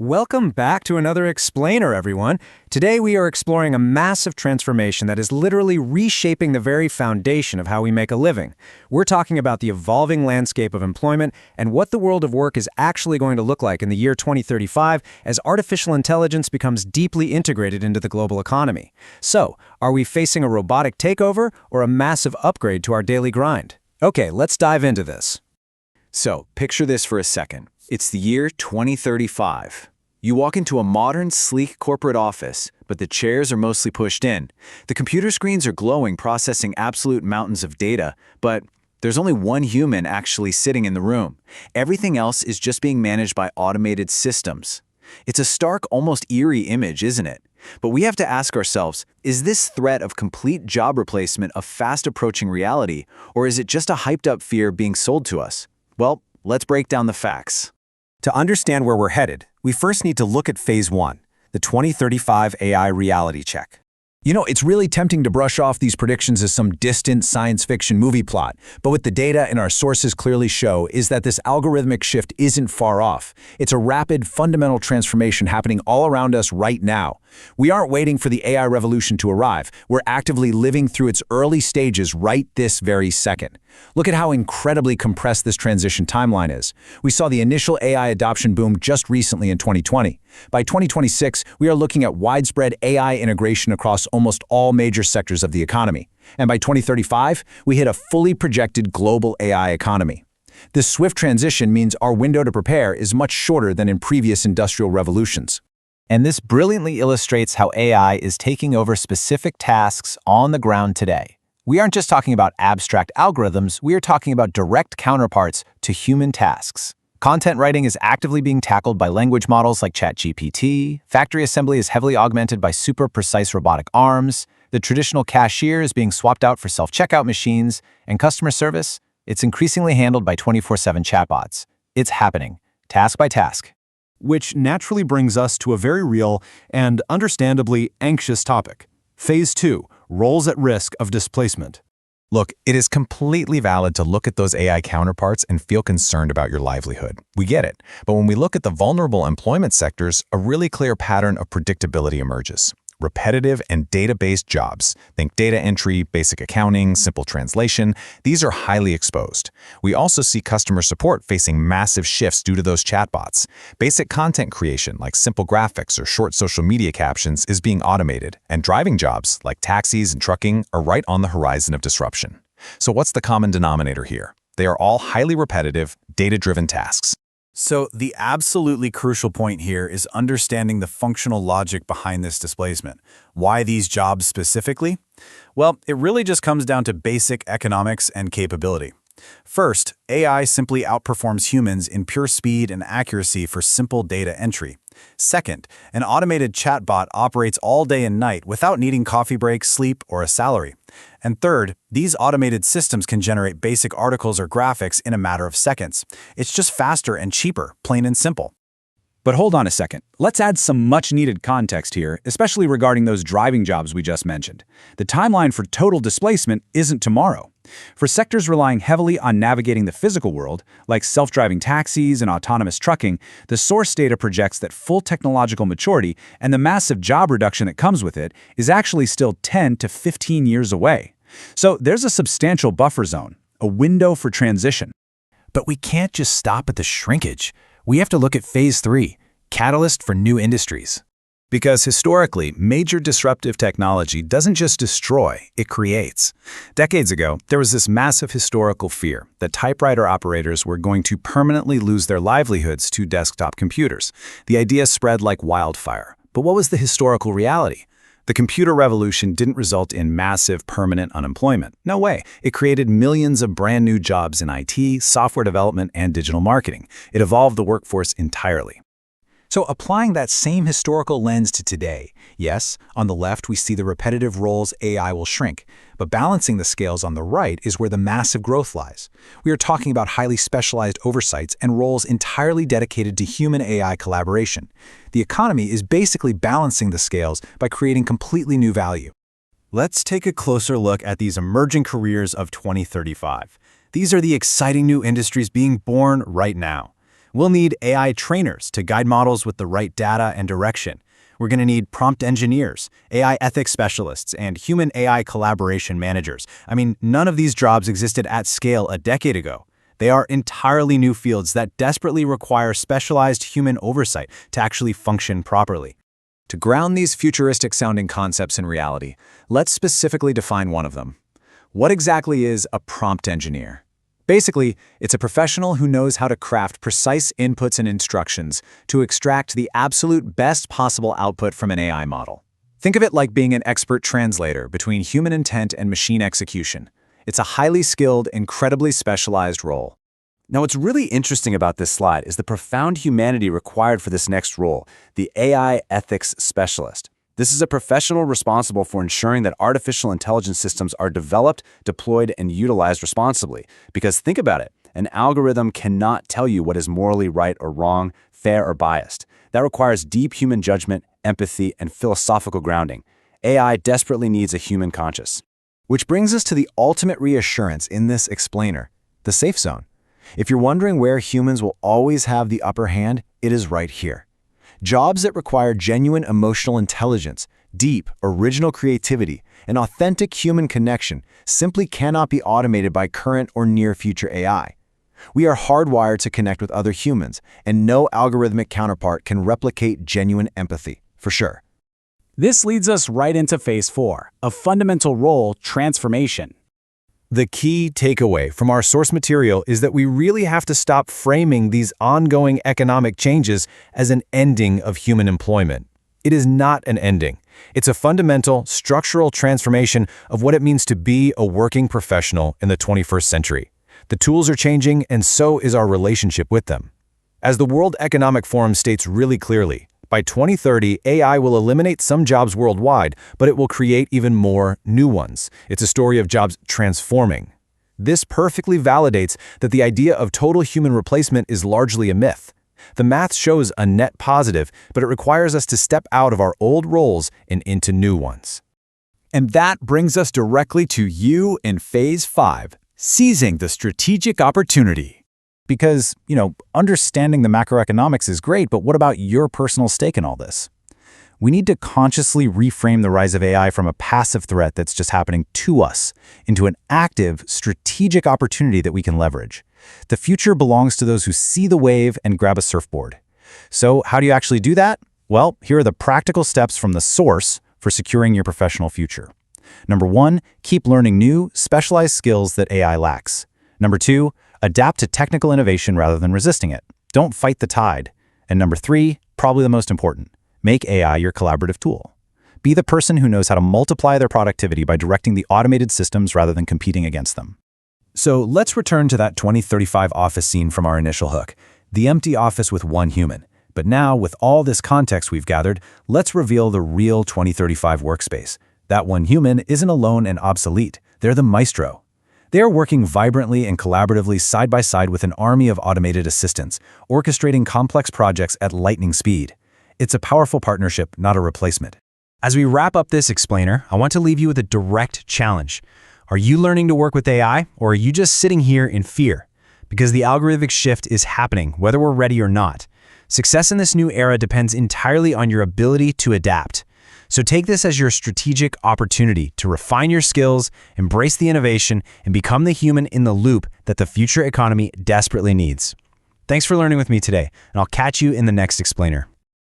Welcome back to another Explainer, everyone. Today we are exploring a massive transformation that is literally reshaping the very foundation of how we make a living. We're talking about the evolving landscape of employment and what the world of work is actually going to look like in the year 2035 as artificial intelligence becomes deeply integrated into the global economy. So, are we facing a robotic takeover or a massive upgrade to our daily grind? Okay, let's dive into this. So, picture this for a second. It's the year 2035. You walk into a modern, sleek corporate office, but the chairs are mostly pushed in. The computer screens are glowing, processing absolute mountains of data, but there's only one human actually sitting in the room. Everything else is just being managed by automated systems. It's a stark, almost eerie image, isn't it? But we have to ask ourselves, is this threat of complete job replacement a fast-approaching reality, or is it just a hyped-up fear being sold to us? Well, let's break down the facts. To understand where we're headed, we first need to look at Phase 1, the 2035 AI reality check. It's really tempting to brush off these predictions as some distant science fiction movie plot, but what the data and our sources clearly show is that this algorithmic shift isn't far off. It's a rapid, fundamental transformation happening all around us right now. We aren't waiting for the AI revolution to arrive. We're actively living through its early stages right this very second. Look at how incredibly compressed this transition timeline is. We saw the initial AI adoption boom just recently in 2020. By 2026, we are looking at widespread AI integration across almost all major sectors of the economy. And by 2035, we hit a fully projected global AI economy. This swift transition means our window to prepare is much shorter than in previous industrial revolutions. And this brilliantly illustrates how AI is taking over specific tasks on the ground today. We aren't just talking about abstract algorithms, we are talking about direct counterparts to human tasks. Content writing is actively being tackled by language models like ChatGPT, factory assembly is heavily augmented by super precise robotic arms, the traditional cashier is being swapped out for self-checkout machines, and customer service, it's increasingly handled by 24/7 chatbots. It's happening, task by task. Which naturally brings us to a very real and understandably anxious topic. Phase 2, roles at risk of displacement. Look, it is completely valid to look at those AI counterparts and feel concerned about your livelihood. We get it. But when we look at the vulnerable employment sectors, a really clear pattern of predictability emerges. Repetitive and data-based jobs, think data entry, basic accounting, simple translation, these are highly exposed. We also see customer support facing massive shifts due to those chatbots. Basic content creation like simple graphics or short social media captions is being automated, and driving jobs like taxis and trucking are right on the horizon of disruption. So what's the common denominator here? They are all highly repetitive, data-driven tasks. So the absolutely crucial point here is understanding the functional logic behind this displacement. Why these jobs specifically? Well, it really just comes down to basic economics and capability. First, AI simply outperforms humans in pure speed and accuracy for simple data entry. Second, an automated chatbot operates all day and night without needing coffee breaks, sleep, or a salary. And third, these automated systems can generate basic articles or graphics in a matter of seconds. It's just faster and cheaper, plain and simple. But hold on a second. Let's add some much-needed context here, especially regarding those driving jobs we just mentioned. The timeline for total displacement isn't tomorrow. For sectors relying heavily on navigating the physical world, like self-driving taxis and autonomous trucking, the source data projects that full technological maturity and the massive job reduction that comes with it is actually still 10 to 15 years away. So there's a substantial buffer zone, a window for transition. But we can't just stop at the shrinkage. We have to look at Phase 3, catalyst for new industries. Because historically, major disruptive technology doesn't just destroy, it creates. Decades ago, there was this massive historical fear that typewriter operators were going to permanently lose their livelihoods to desktop computers. The idea spread like wildfire. But what was the historical reality? The computer revolution didn't result in massive, permanent unemployment. No way. It created millions of brand new jobs in IT, software development, and digital marketing. It evolved the workforce entirely. So applying that same historical lens to today, yes, on the left we see the repetitive roles AI will shrink, but balancing the scales on the right is where the massive growth lies. We are talking about highly specialized oversights and roles entirely dedicated to human-AI collaboration. The economy is basically balancing the scales by creating completely new value. Let's take a closer look at these emerging careers of 2035. These are the exciting new industries being born right now. We'll need AI trainers to guide models with the right data and direction. We're going to need prompt engineers, AI ethics specialists, and human AI collaboration managers. I mean, none of these jobs existed at scale a decade ago. They are entirely new fields that desperately require specialized human oversight to actually function properly. To ground these futuristic-sounding concepts in reality, let's specifically define one of them. What exactly is a prompt engineer? Basically, it's a professional who knows how to craft precise inputs and instructions to extract the absolute best possible output from an AI model. Think of it like being an expert translator between human intent and machine execution. It's a highly skilled, incredibly specialized role. Now, what's really interesting about this slide is the profound humanity required for this next role, the AI ethics specialist. This is a professional responsible for ensuring that artificial intelligence systems are developed, deployed, and utilized responsibly. Because think about it, an algorithm cannot tell you what is morally right or wrong, fair or biased. That requires deep human judgment, empathy, and philosophical grounding. AI desperately needs a human conscience. Which brings us to the ultimate reassurance in this explainer, the safe zone. If you're wondering where humans will always have the upper hand, it is right here. Jobs that require genuine emotional intelligence, deep, original creativity, and authentic human connection simply cannot be automated by current or near-future AI. We are hardwired to connect with other humans, and no algorithmic counterpart can replicate genuine empathy, for sure. This leads us right into Phase 4, a fundamental role transformation. The key takeaway from our source material is that we really have to stop framing these ongoing economic changes as an ending of human employment. It is not an ending. It's a fundamental, structural transformation of what it means to be a working professional in the 21st century. The tools are changing, and so is our relationship with them. As the World Economic Forum states really clearly, by 2030, AI will eliminate some jobs worldwide, but it will create even more new ones. It's a story of jobs transforming. This perfectly validates that the idea of total human replacement is largely a myth. The math shows a net positive, but it requires us to step out of our old roles and into new ones. And that brings us directly to you in Phase 5, seizing the strategic opportunity. Because, understanding the macroeconomics is great, but what about your personal stake in all this? We need to consciously reframe the rise of AI from a passive threat that's just happening to us into an active, strategic opportunity that we can leverage. The future belongs to those who see the wave and grab a surfboard. So how do you actually do that? Well, here are the practical steps from the source for securing your professional future. Number 1, keep learning new, specialized skills that AI lacks. Number 2, adapt to technical innovation rather than resisting it. Don't fight the tide. And number 3, probably the most important, make AI your collaborative tool. Be the person who knows how to multiply their productivity by directing the automated systems rather than competing against them. So let's return to that 2035 office scene from our initial hook, the empty office with one human. But now, with all this context we've gathered, let's reveal the real 2035 workspace. That one human isn't alone and obsolete. They're the maestro. They are working vibrantly and collaboratively side by side with an army of automated assistants, orchestrating complex projects at lightning speed. It's a powerful partnership, not a replacement. As we wrap up this explainer, I want to leave you with a direct challenge. Are you learning to work with AI, or are you just sitting here in fear? Because the algorithmic shift is happening, whether we're ready or not. Success in this new era depends entirely on your ability to adapt. So take this as your strategic opportunity to refine your skills, embrace the innovation, and become the human in the loop that the future economy desperately needs. Thanks for learning with me today, and I'll catch you in the next explainer.